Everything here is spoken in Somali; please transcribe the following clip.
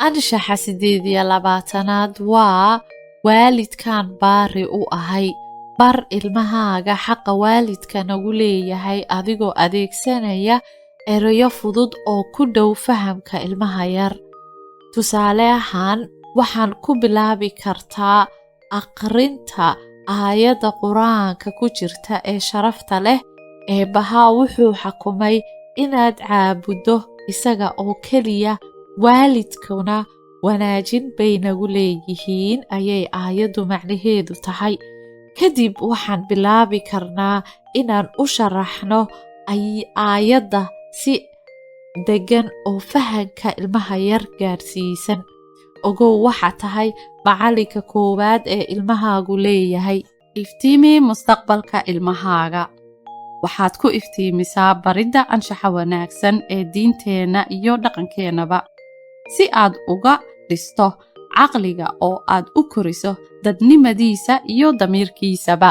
anshaxa 8 waa waalidkan baari u ahay. bar ilmahaaga xaqa waalidka nagu leeyahay adigoo adeegsanaya erayo fudud oo ku dhow fahamka ilmaha yar. Tusaale ahaan, waxaan ku bilaabi kartaa aqrinta aayadda Quraanka ku jirta ee sharafta leh. Eebbaha wuxuu xukumay inaad caabuddo isaga oo keliya, waalidkuna wanaajin bay nagu leeyihiin ayay aayaddu macnaheedu tahay. Kadib waxaan bilaabi karnaa inaan u sharaxno aayadda si degan oo fahanka ilmaha yar gaarsiisan. Ogow waxa tahay macalinka koowaad ee ilmahaagu leeyahay. Iftiimi mustaqbalka ilmahaaga. Waxaad ku iftiimisaa baridda anshaxa wanaagsan ee diinteena iyo dhaqankeenaba, si aad uga dhisto caqliga oo aad u koriso dadnimadiisa iyo damiirkiisaba.